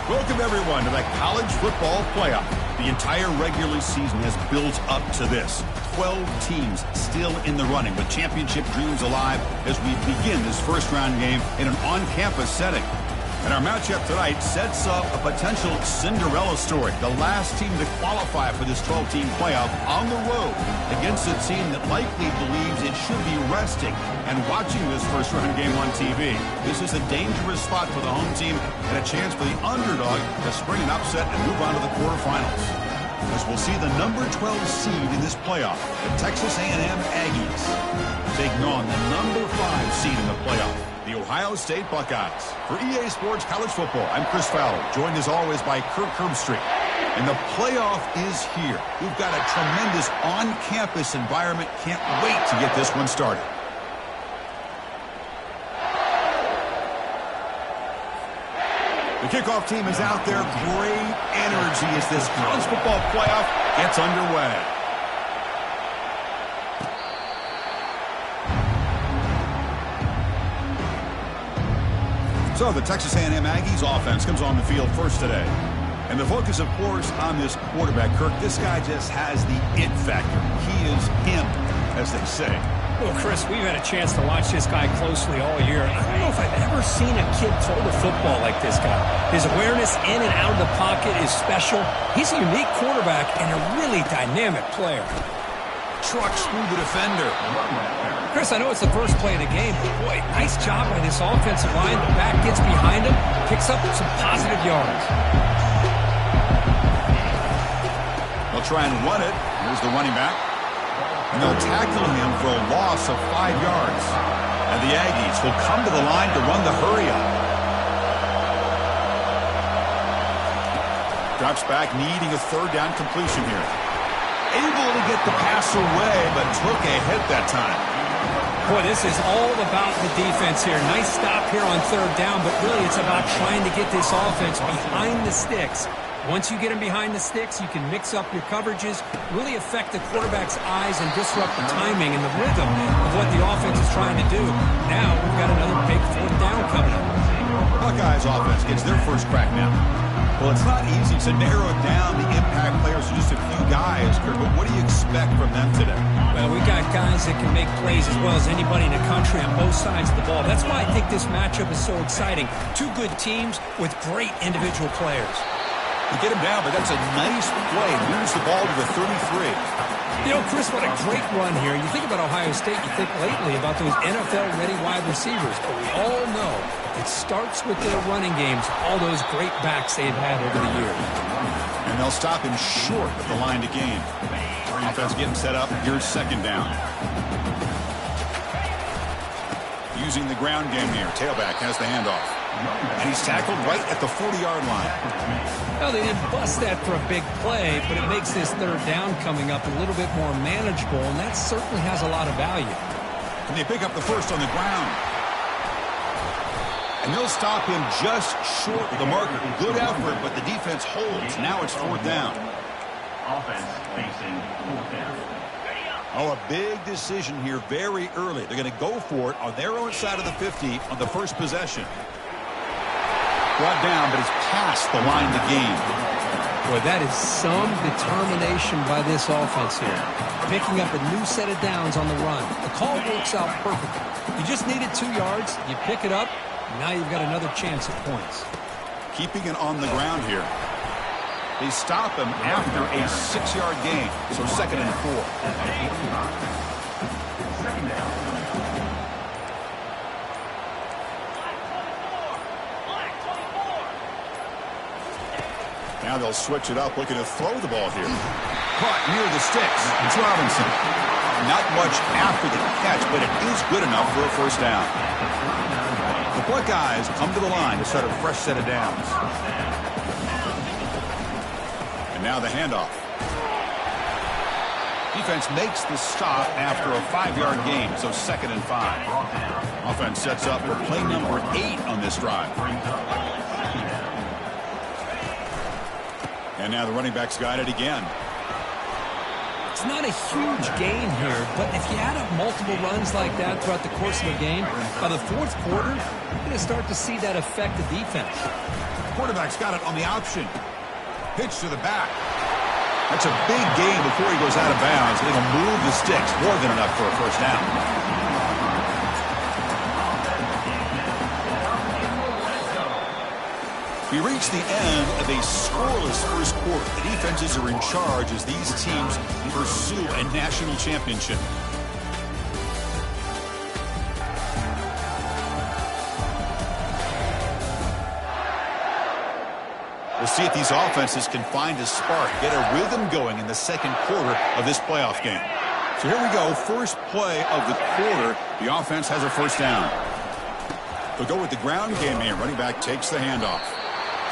Welcome, everyone, to the college football playoff. The entire regular season has built up to this. 12 teams still in the running with championship dreams alive as we begin this first-round game in an on-campus setting. And our matchup tonight sets up a potential Cinderella story. The last team to qualify for this 12-team playoff on the road against a team that likely believes it should be resting and watching this first-round game on TV. This is a dangerous spot for the home team and a chance for the underdog to spring an upset and move on to the quarterfinals. As we'll see the number 12 seed in this playoff, the Texas A&M Aggies, taking on the number 5 seed in the playoff, the Ohio State Buckeyes. For EA Sports College Football, I'm Chris Fowler, joined as always by Kirk Herbstreit. And the playoff is here. We've got a tremendous on-campus environment. Can't wait to get this one started. The kickoff team is out there. Great energy as this college football playoff gets underway. So the Texas A&M Aggies offense comes on the field first today. And the focus, of course, on this quarterback, Kirk. This guy just has the it factor. He is him, as they say. Well, Chris, we've had a chance to watch this guy closely all year. I don't know if I've ever seen a kid throw the football like this guy. His awareness in and out of the pocket is special. He's a unique quarterback and a really dynamic player. Trucks through the defender. Chris, I know it's the first play of the game, but boy, nice job by this offensive line. The back gets behind him, picks up some positive yards. They'll try and run it. Here's the running back. And they'll tackle him for a loss of 5 yards. And the Aggies will come to the line to run the hurry-up. Drops back, needing a third down completion here. Able to get the pass away, but took a hit that time. Boy, this is all about the defense here. Nice stop here on third down, but really it's about trying to get this offense behind the sticks. Once you get them behind the sticks, you can mix up your coverages, really affect the quarterback's eyes and disrupt the timing and the rhythm of what the offense is trying to do. Now we've got another big fourth down coming up. Buckeyes offense gets their first crack now. Well, it's not easy to narrow down the impact players to just a few guys, Kirk, but what do you expect from them today? Well, we got guys that can make plays as well as anybody in the country on both sides of the ball. That's why I think this matchup is so exciting. Two good teams with great individual players. You get him down, but that's a nice play. Moves the ball to the 33. You know, Chris, what a great run here. You think about Ohio State, you think lately about those NFL-ready wide receivers, but we all know it starts with their running games, all those great backs they've had over the years. And they'll stop him short of the line to gain. Offense getting set up. Here's second down. Using the ground game here. Tailback has the handoff. And he's tackled right at the 40-yard line. Well, they didn't bust that for a big play, but it makes this third down coming up a little bit more manageable, and that certainly has a lot of value. And they pick up the first on the ground. And they'll stop him just short of the marker. Good effort, but the defense holds. Now it's fourth down. Offense facing fourth down. Oh, a big decision here very early. They're going to go for it on their own side of the 50 on the first possession. Brought down, but it's past the line to gain. Boy, that is some determination by this offense here. Picking up a new set of downs on the run. The call works out perfectly. You just needed 2 yards. You pick it up. Now you've got another chance at points. Keeping it on the ground here. They stop him after a 6-yard gain. So second and 4. Second down. Now they'll switch it up, looking to throw the ball here. Caught near the sticks. It's Robinson. Not much after the catch, but it is good enough for a first down. The Buckeyes come to the line to start a fresh set of downs. And now the handoff. Defense makes the stop after a 5-yard gain, so second and 5. Offense sets up for play number 8 on this drive. And now the running back's got it again. It's not a huge gain here, but if you add up multiple runs like that throughout the course of a game, by the fourth quarter, you're going to start to see that affect the defense. Quarterback's got it on the option. Pitch to the back. That's a big gain before he goes out of bounds. It'll move the sticks. More than enough for a first down. We reach the end of a scoreless first quarter. The defenses are in charge as these teams pursue a national championship. We'll see if these offenses can find a spark, get a rhythm going in the second quarter of this playoff game. So here we go, first play of the quarter. The offense has a first down. They'll go with the ground game here. Running back takes the handoff.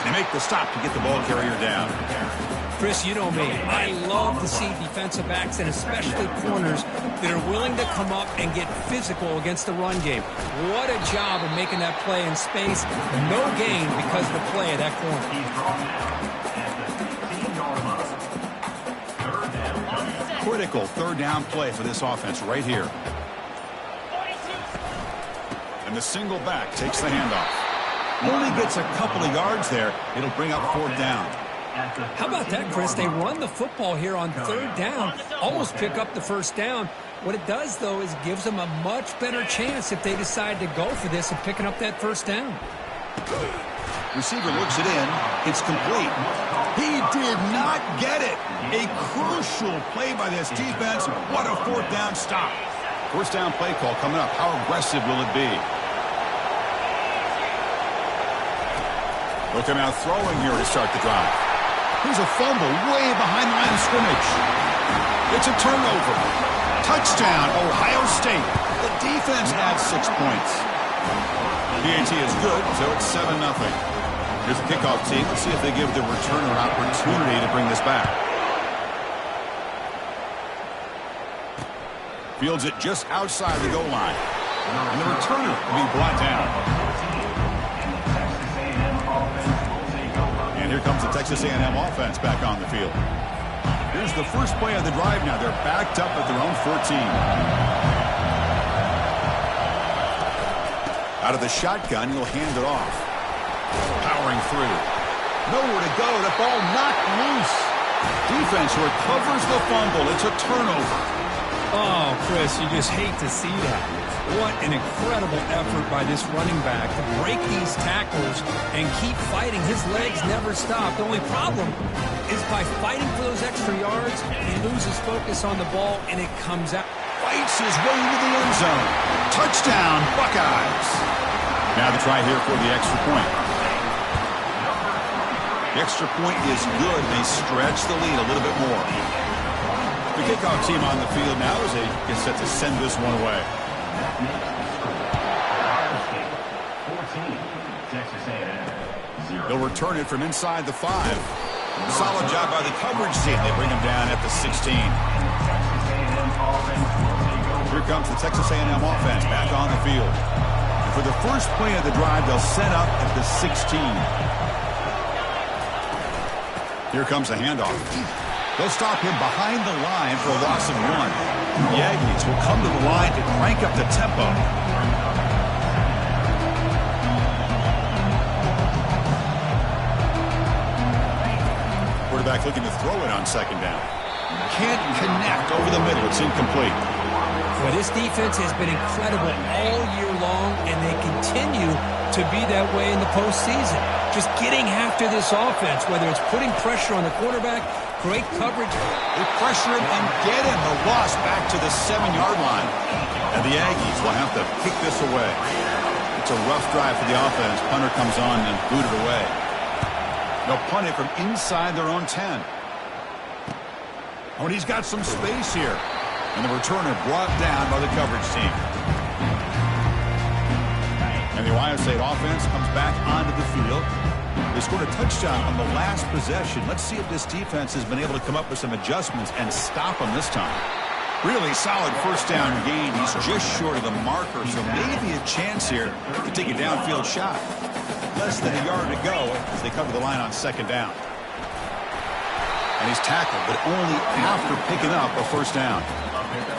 They make the stop to get the ball carrier down. Chris, you know me. I love to see defensive backs and especially corners that are willing to come up and get physical against the run game. What a job of making that play in space. No gain because of the play of that corner. Critical third down play for this offense right here. And the single back takes the handoff. Only gets a couple of yards there. It'll bring up fourth down. How about that, Chris? They run the football here on third down, almost pick up the first down. What it does, though, is gives them a much better chance if they decide to go for this and picking up that first down. Receiver looks it in. It's complete. He did not get it. A crucial play by this defense. What a fourth down stop. First down play call coming up. How aggressive will it be? They'll come out throwing here to start the drive. Here's a fumble way behind the line of scrimmage. It's a turnover. Touchdown, Ohio State. The defense adds 6 points. PAT is good, so it's 7-0. Here's the kickoff team. Let's see if they give the returner an opportunity to bring this back. Fields it just outside the goal line. And the returner will be brought down. And here comes the Texas A&M offense back on the field. Here's the first play of the drive now. They're backed up at their own 14. Out of the shotgun, he'll hand it off. Powering through. Nowhere to go. The ball knocked loose. Defense recovers the fumble. It's a turnover. Oh, Chris, you just hate to see that. What an incredible effort by this running back to break these tackles and keep fighting. His legs never stop. The only problem is by fighting for those extra yards, he loses focus on the ball and it comes out. Fights his way into the end zone. Touchdown, Buckeyes. Now the try here for the extra point. The extra point is good. They stretch the lead a little bit more. The kickoff team on the field now as they get set to send this one away. They'll return it from inside the 5. Solid job by the coverage team. They bring him down at the 16. Here comes the Texas A&M offense back on the field. And for the first play of the drive, they'll set up at the 16. Here comes the handoff. They'll stop him behind the line for a loss of 1. The Aggies will come to the line to crank up the tempo. Quarterback looking to throw it on second down. Can't connect over the middle. It's incomplete. Well, this defense has been incredible all year long, and they continue to be that way in the postseason. Just getting after this offense, whether it's putting pressure on the quarterback, great coverage. They pressure him and get him. The loss back to the 7-yard line. And the Aggies will have to kick this away. It's a rough drive for the offense. Punter comes on and booted away. They'll punt it from inside their own 10. Oh, and he's got some space here. And the returner brought down by the coverage team. And the Ohio State offense comes back onto the field. They scored a touchdown on the last possession. Let's see if this defense has been able to come up with some adjustments and stop them this time. Really solid first down gain. He's just short of the marker, so maybe a chance here to take a downfield shot. Less than a yard to go as they cover the line on second down. And he's tackled, but only after picking up a first down.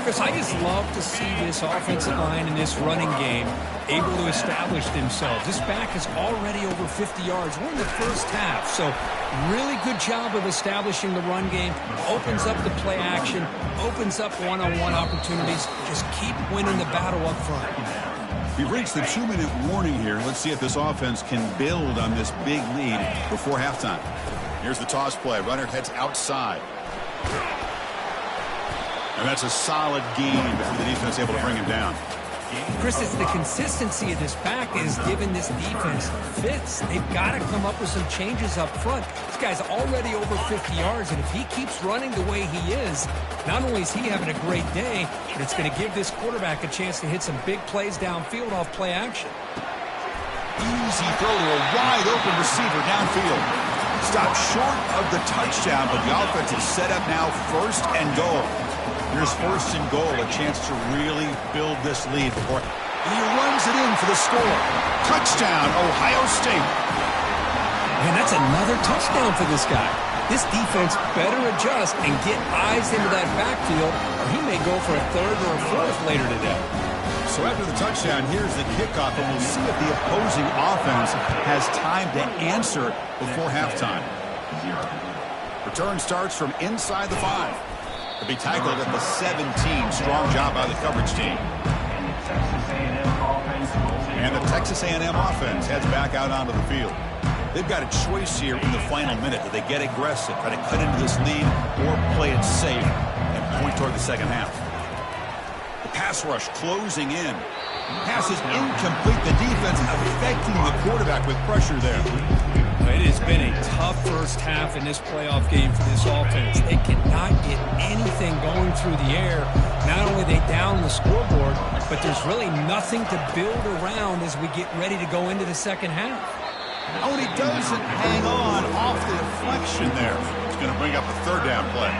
Chris, I just love to see this offensive line in this running game able to establish themselves. This back is already over 50 yards. We're in the first half, so really good job of establishing the run game. Opens up the play action, opens up one-on-one opportunities. Just keep winning the battle up front. We've reached the 2-minute warning here. Let's see if this offense can build on this big lead before halftime. Here's the toss play. Runner heads outside. And that's a solid gain before the defense able to bring him down. Chris, it's the consistency of this back is giving this defense fits. They've got to come up with some changes up front. This guy's already over 50 yards, and if he keeps running the way he is, not only is he having a great day, but it's going to give this quarterback a chance to hit some big plays downfield off play action. Easy throw to a wide-open receiver downfield. Stopped short of the touchdown, but the offense is set up now first and goal. Here's first and goal, a chance to really build this lead before he runs it in for the score. Touchdown, Ohio State. Man, that's another touchdown for this guy. This defense better adjust and get eyes into that backfield, or he may go for a third or a fourth later today. So after the touchdown, here's the kickoff, and we'll see if the opposing offense has time to answer before halftime. Return starts from inside the 5. To be tackled at the 17. Strong job by the coverage team. And the Texas A&M offense heads back out onto the field. They've got a choice here in the final minute. Do they get aggressive, try to cut into this lead, or play it safe and point toward the second half? The pass rush closing in. Pass is incomplete. The defense affecting the quarterback with pressure there. It has been a tough first half in this playoff game for this offense. They cannot get anything going through the air. Not only they down the scoreboard, but there's really nothing to build around as we get ready to go into the second half. Oh, and he doesn't hang on off the deflection there. It's going to bring up a third down play.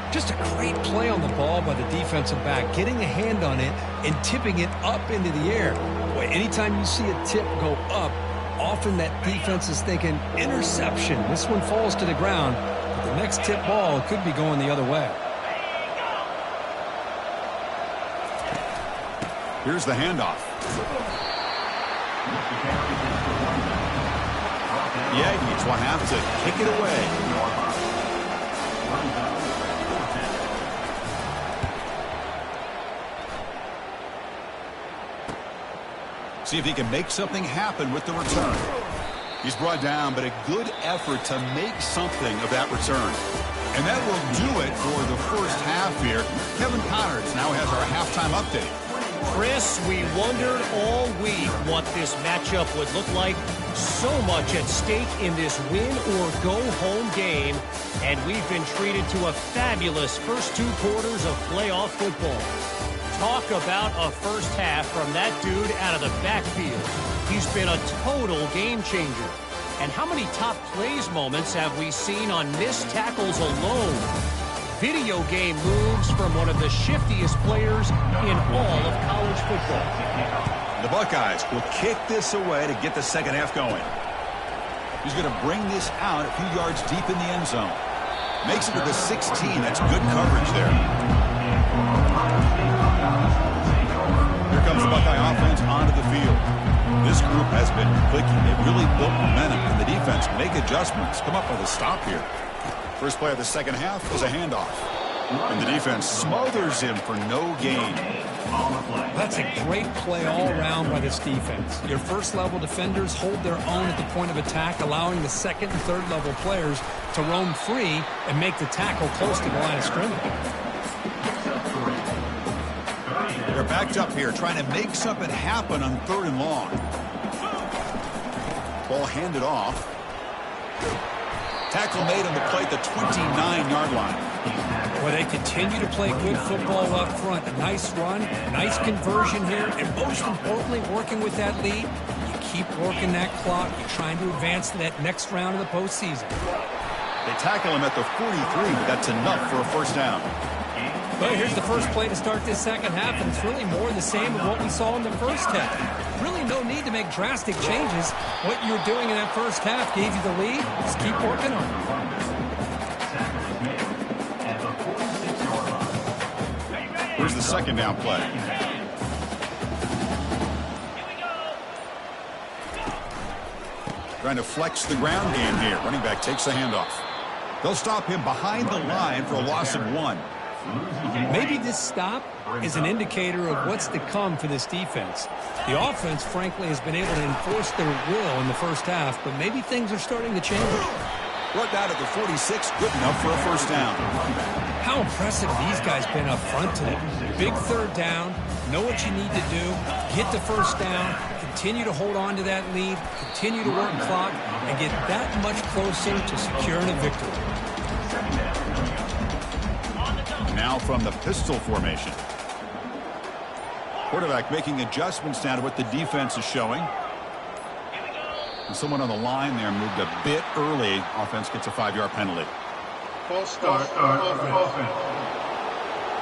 Just a great play on the ball by the defensive back, getting a hand on it and tipping it up into the air. Boy, anytime you see a tip go up, often that defense is thinking interception. This one falls to the ground. But the next tip ball could be going the other way. Here's the handoff. Yankees will have to kick it away. See if he can make something happen with the return. He's brought down, but a good effort to make something of that return. And that will do it for the first half here. Kevin Connors now has our halftime update. Chris, we wondered all week what this matchup would look like. So much at stake in this win-or-go-home game, and we've been treated to a fabulous first 2 quarters of playoff football. Talk about a first half from that dude out of the backfield. He's been a total game changer. And how many top plays moments have we seen on missed tackles alone? Video game moves from one of the shiftiest players in all of college football. The Buckeyes will kick this away to get the second half going. He's going to bring this out a few yards deep in the end zone. Makes it to the 16. That's good coverage there. Here comes the Buckeye offense onto the field. This group has been clicking. They've really built momentum, and the defense make adjustments. Come up with a stop here. First play of the second half was a handoff. And the defense smothers him for no gain. That's a great play all around by this defense. Your first-level defenders hold their own at the point of attack, allowing the second and third-level players to roam free and make the tackle close to the line of scrimmage. They're backed up here, trying to make something happen on 3rd and long. Ball handed off. Tackle made on the play at the 29-yard line. Well, they continue to play good football up front. A nice run, nice conversion here, and most importantly, working with that lead, you keep working that clock. You're trying to advance to that next round of the postseason. They tackle him at the 43, but that's enough for a first down. Well, here's the first play to start this second half, and it's really more the same of what we saw in the first half. Really no need to make drastic changes. What you were doing in that first half gave you the lead. Just keep working on it. second down play. Trying to flex the ground game here. Running back takes the handoff. They'll stop him behind the line for a loss of 1. Maybe this stop is an indicator of what's to come for this defense. The offense, frankly, has been able to enforce their will in the first half, but maybe things are starting to change. Brought down at the 46, good enough for a first down. How impressive these guys been up front today. Big third down, know what you need to do, get the first down, continue to hold on to that lead, continue to work clock, and get that much closer to securing a victory. Now from the pistol formation. Quarterback making adjustments now to what the defense is showing. And someone on the line there moved a bit early. Offense gets a 5-yard penalty. False start. Offense.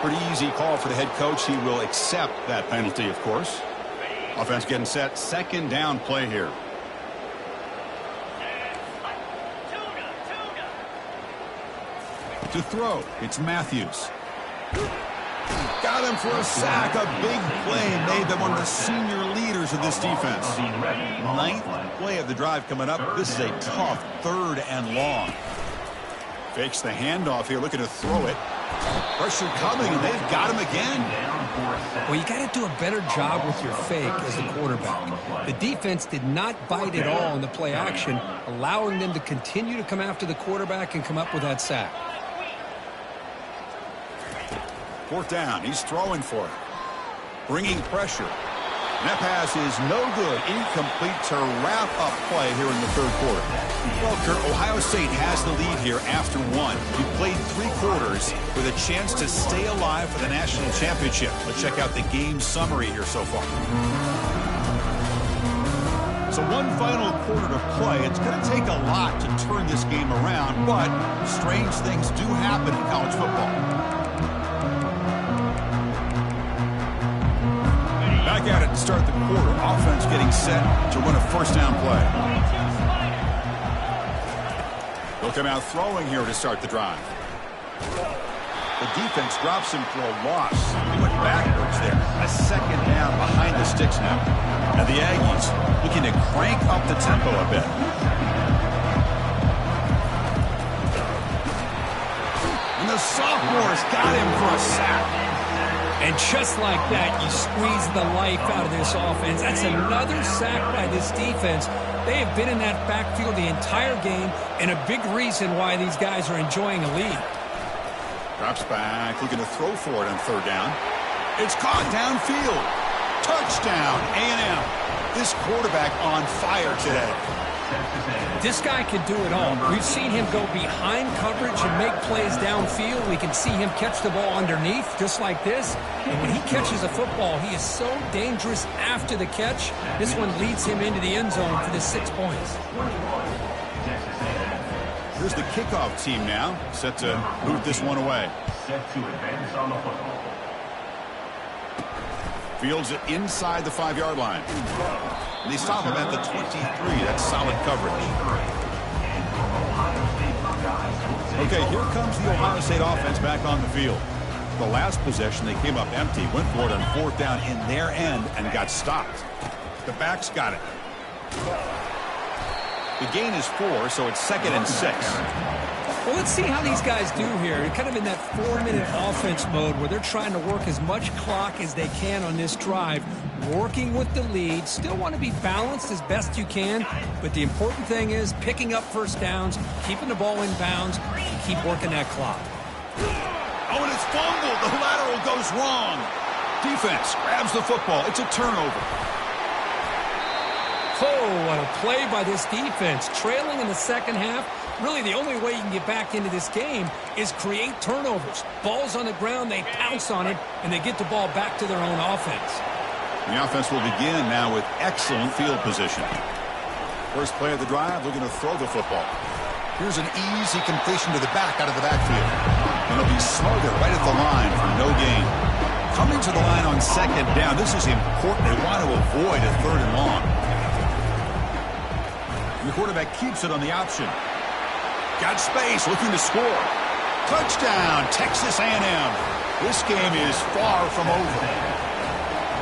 Pretty easy call for the head coach. He will accept that penalty, of course. Offense getting set. Second down play here. To throw, it's Matthews. Got him for a sack. A big play made by one of the senior leaders of this defense. 9th play of the drive coming up. This is a tough 3rd and long. Fakes the handoff here, looking to throw it. Pressure coming, and they've got him again. Well, you got to do a better job with your fake as the quarterback. The defense did not bite at all in the play action, allowing them to continue to come after the quarterback and come up with that sack. 4th down, he's throwing for it. Bringing pressure. And that pass is no good. Incomplete to wrap up play here in the 3rd quarter. Well, Kurt, Ohio State has the lead here after 1. You played 3 quarters with a chance to stay alive for the national championship. Let's check out the game summary here so far. So one final quarter to play. It's going to take a lot to turn this game around, but strange things do happen in college football. Back at it to start the quarter. Offense getting set to run a first down play. They'll come out throwing here to start the drive. The defense drops him for a loss. He went backwards there. A second down behind the sticks now. And the Aggies looking to crank up the tempo a bit. And the sophomores got him for a sack. And just like that, you squeeze the life out of this offense. That's another sack by this defense. They have been in that backfield the entire game, and a big reason why these guys are enjoying a lead. Drops back, looking to throw for it on 3rd down. It's caught downfield. Touchdown, A&M. This quarterback on fire today. This guy can do it all. We've seen him go behind coverage and make plays downfield. We can see him catch the ball underneath, just like this. And when he catches a football, he is so dangerous after the catch. This one leads him into the end zone for the 6 points. Here's the kickoff team now, set to move this one away. Set to advance on the football. Fields it inside the 5-yard line. And they stop him at the 23. That's solid coverage. Okay, here comes the Ohio State offense back on the field. The last possession, they came up empty, went for it on 4th down in their end, and got stopped. The backs got it. The gain is 4, so it's 2nd and 6. Well, let's see how these guys do here. They're kind of in that 4-minute offense mode where they're trying to work as much clock as they can on this drive, working with the lead. Still want to be balanced as best you can, but the important thing is picking up first downs, keeping the ball in bounds, and keep working that clock. Oh, and it's fumbled. The lateral goes wrong. Defense grabs the football. It's a turnover. Oh, what a play by this defense. Trailing in the second half. Really, the only way you can get back into this game is create turnovers. Ball's on the ground, they pounce on it, and they get the ball back to their own offense. The offense will begin now with excellent field position. First play of the drive, looking to throw the football. Here's an easy completion to the back out of the backfield. And it'll be smothered right at the line for no gain. Coming to the line on 2nd down, this is important. They want to avoid a 3rd and long. And the quarterback keeps it on the option. Got space, looking to score. Touchdown, Texas A&M. This game is far from over.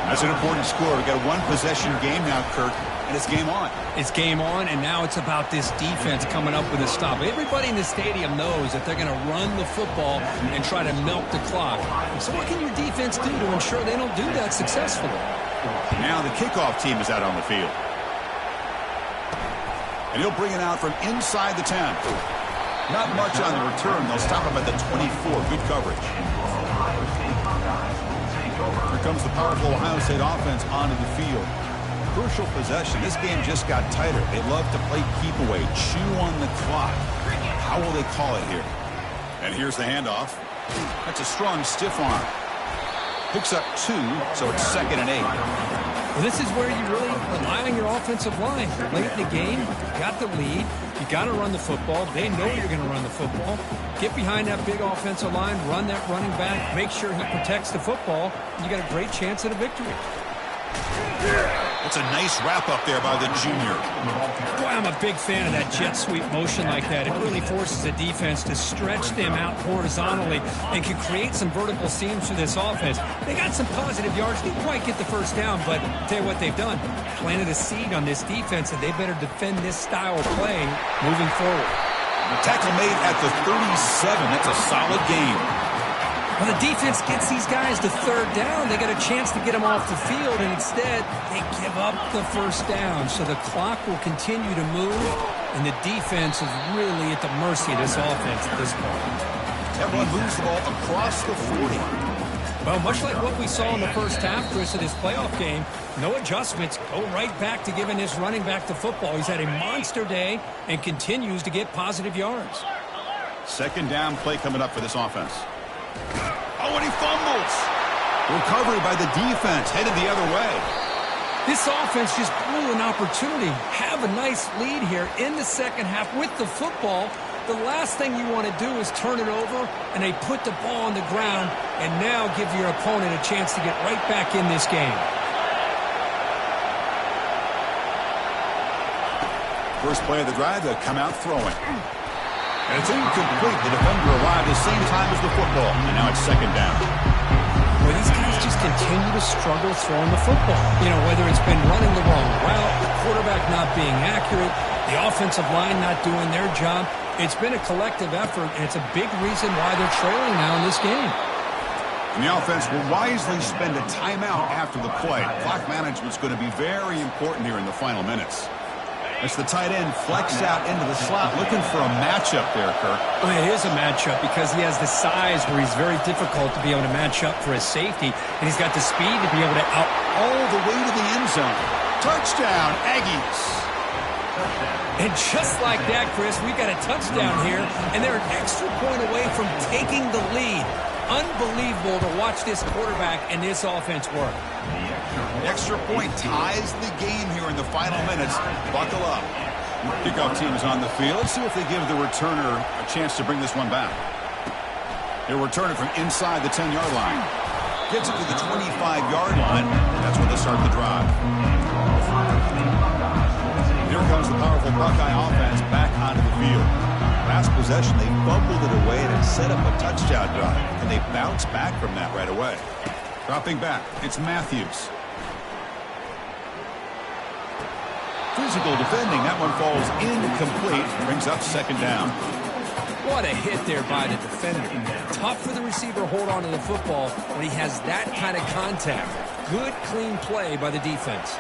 That's an important score. We've got a one-possession game now, Kirk, and it's game on. It's game on, and now it's about this defense coming up with a stop. Everybody in the stadium knows that they're going to run the football and try to milk the clock. So what can your defense do to ensure they don't do that successfully? Now the kickoff team is out on the field. And he'll bring it out from inside the 10. Not much on the return. They'll stop him at the 24. Good coverage. Here comes the powerful Ohio State offense onto the field. Crucial possession. This game just got tighter. They love to play keep away, chew on the clock. How will they call it here? And here's the handoff. That's a strong stiff arm. Picks up 2, so it's 2nd and 8. Well, this is where you really rely on your offensive line. Late in the game, you got the lead. You got to run the football. They know you're going to run the football. Get behind that big offensive line, run that running back, make sure he protects the football, and you got a great chance at a victory. It's a nice wrap-up there by the junior. Boy, I'm a big fan of that jet sweep motion like that. It really forces the defense to stretch them out horizontally and can create some vertical seams for this offense. They got some positive yards. Didn't quite get the first down, but I'll tell you what they've done. Planted a seed on this defense, and they better defend this style of play moving forward. Tackle made at the 37. That's a solid game. When the defense gets these guys to 3rd down, they got a chance to get them off the field, and instead they give up the first down. So the clock will continue to move, and the defense is really at the mercy of this offense at this point. Everyone moves the ball across the 40. Well, much like what we saw in the first half, Chris, of this playoff game, no adjustments. Go right back to giving this running back the football. He's had a monster day and continues to get positive yards. 2nd down play coming up for this offense. Oh, and he fumbles. Recovery by the defense, headed the other way. This offense just blew an opportunity. Have a nice lead here in the second half with the football. The last thing you want to do is turn it over, and they put the ball on the ground, and now give your opponent a chance to get right back in this game. First play of the drive, they'll come out throwing. And it's incomplete. The defender arrived at the same time as the football. And now it's 2nd down. Well, these guys just continue to struggle throwing the football. You know, whether it's been running the wrong route, the quarterback not being accurate, the offensive line not doing their job. It's been a collective effort, and it's a big reason why they're trailing now in this game. And the offense will wisely spend a timeout after the play. Clock management's going to be very important here in the final minutes. As the tight end flex out into the slot, looking for a matchup there, Kirk. Well, it is a matchup because he has the size where he's very difficult to be able to match up for his safety, and he's got the speed to be able to out all the way to the end zone. Touchdown, Aggies. And just like that, Chris, we got a touchdown here, and they're an extra point away from taking the lead. Unbelievable to watch this quarterback and this offense work. The extra point ties the game here in the final minutes. Buckle up. The kickoff team is on the field. Let's see if they give the returner a chance to bring this one back. He'll return it from inside the 10-yard line. Gets it to the 25-yard line. That's where they start the drive. Here comes the powerful Buckeye offense back onto the field. Last possession, they fumbled it away and it set up a touchdown drive. And they bounce back from that right away. Dropping back, it's Matthews. Physical defending, that one falls incomplete. Brings up 2nd down. What a hit there by the defender. Tough for the receiver to hold on to the football when he has that kind of contact. Good, clean play by the defense.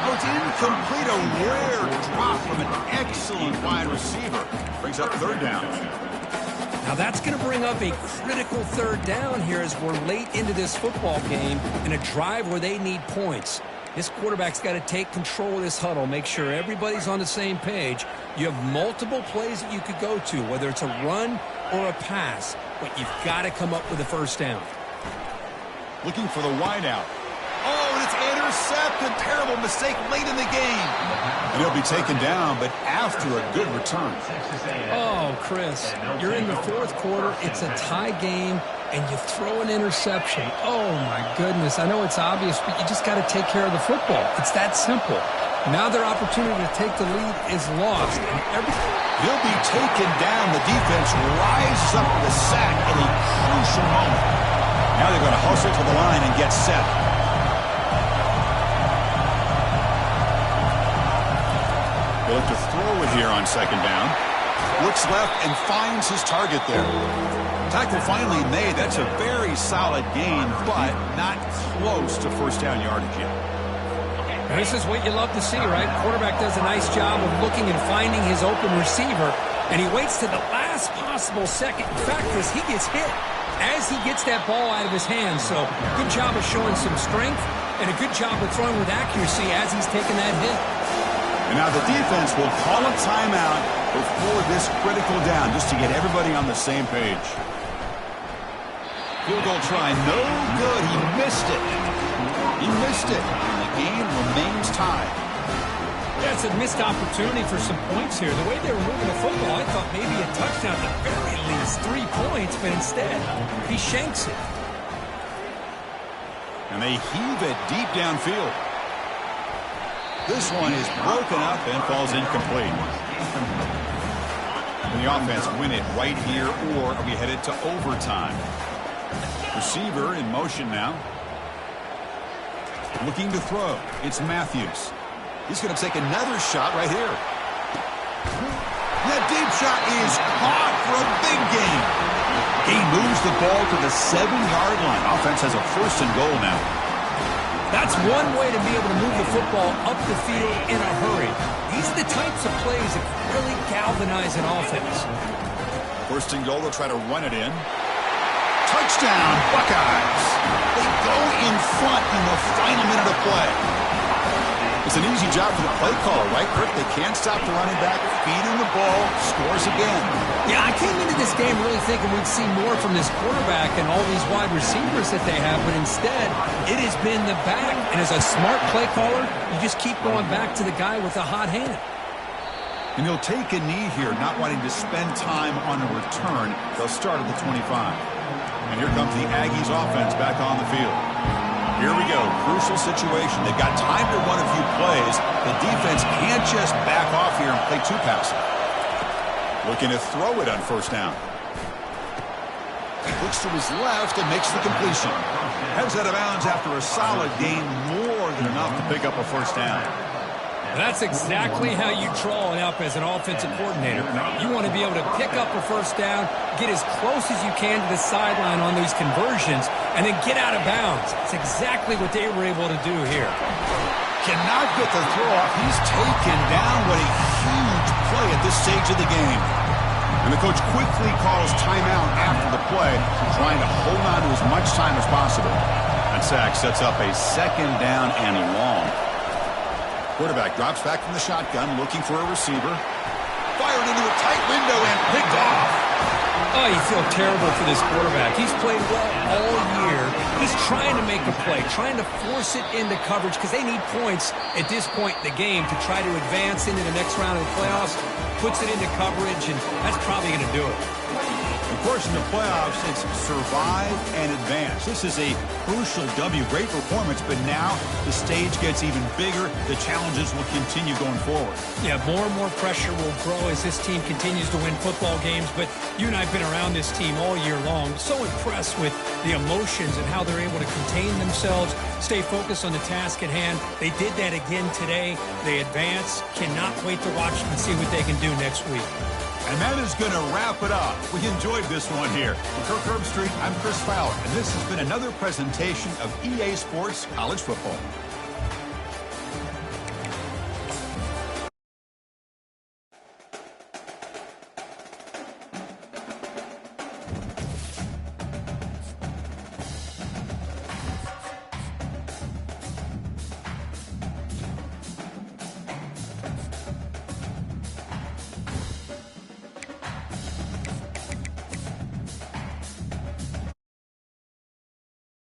Oh, it's incomplete. A rare drop from an excellent wide receiver. Brings up 3rd down. Now that's going to bring up a critical 3rd down here as we're late into this football game in a drive where they need points. This quarterback's got to take control of this huddle, make sure everybody's on the same page. You have multiple plays that you could go to, whether it's a run or a pass, but you've got to come up with a 1st down. Looking for the wideout. Oh, and it's intercepted. Terrible mistake late in the game. And he'll be taken down, but after a good return. Oh, Chris, you're in the 4th quarter. It's a tie game, and you throw an interception. Oh, my goodness. I know it's obvious, but you just got to take care of the football. It's that simple. Now their opportunity to take the lead is lost. He'll be taken down. The defense rises up with a sack in a crucial moment. Now they're going to hustle to the line and get set. They'll look to throw it here on second down. Looks left and finds his target there. Tackle finally made. That's a very solid gain, but not close to first down yardage yet. This is what you love to see, right? Quarterback does a nice job of looking and finding his open receiver, and he waits to the last possible second. In fact, as he gets hit, as he gets that ball out of his hands. So good job of showing some strength and a good job of throwing with accuracy as he's taking that hit. And now the defense will call a timeout before this critical down just to get everybody on the same page. Field goal try, no good. He missed it. He missed it, and the game remains tied. Yeah, it's a missed opportunity for some points here. The way they were moving the football, I thought maybe a touchdown at the very least, 3 points, but instead, he shanks it. And they heave it deep downfield. This one is broken up and falls incomplete. And the offense win it right here, or are we headed to overtime? Receiver in motion now. Looking to throw. It's Matthews. He's going to take another shot right here. That deep shot is caught for a big gain. He moves the ball to the 7-yard line. Offense has a 1st and goal now. That's one way to be able to move the football up the field in a hurry. These are the types of plays that really galvanize an offense. 1st and goal, they'll try to run it in. Touchdown, Buckeyes. They go in front in the final minute of play. It's an easy job for the play caller, right, Kirk? They can't stop the running back, feeding the ball, scores again. Yeah, I came into this game really thinking we'd see more from this quarterback and all these wide receivers that they have, but instead, it has been the back. And as a smart play caller, you just keep going back to the guy with the hot hand. And he'll take a knee here, not wanting to spend time on a return. They'll start at the 25. And here comes the Aggies offense back on the field. Here we go. Crucial situation. They've got time to run a few plays. The defense can't just back off here and play too passive. Looking to throw it on 1st down. Looks to his left and makes the completion. Heads out of bounds after a solid gain, more than enough to pick up a 1st down. That's exactly how you draw it up as an offensive coordinator. You want to be able to pick up a 1st down, get as close as you can to the sideline on these conversions, and then get out of bounds. It's exactly what they were able to do here. Cannot get the throw off. He's taken down. What a huge play at this stage of the game. And the coach quickly calls timeout after the play, trying to hold on to as much time as possible. That sack sets up a 2nd down and long. Quarterback drops back from the shotgun, looking for a receiver. Fired into a tight window and picked off. Oh, you feel terrible for this quarterback. He's played well all year. He's trying to make a play, trying to force it into coverage because they need points at this point in the game to try to advance into the next round of the playoffs. Puts it into coverage, and that's probably going to do it. Of course, in the playoffs, it's survive and advance. This is a crucial W. Great performance, but now the stage gets even bigger. The challenges will continue going forward. Yeah, more and more pressure will grow as this team continues to win football games, but you and I have been around this team all year long. So impressed with the emotions and how they're able to contain themselves, stay focused on the task at hand. They did that again today. They advance. Cannot wait to watch them and see what they can do next week. And that is going to wrap it up. We enjoyed this one here. For Kirk Herbstreit, I'm Chris Fowler, and this has been another presentation of EA Sports College Football.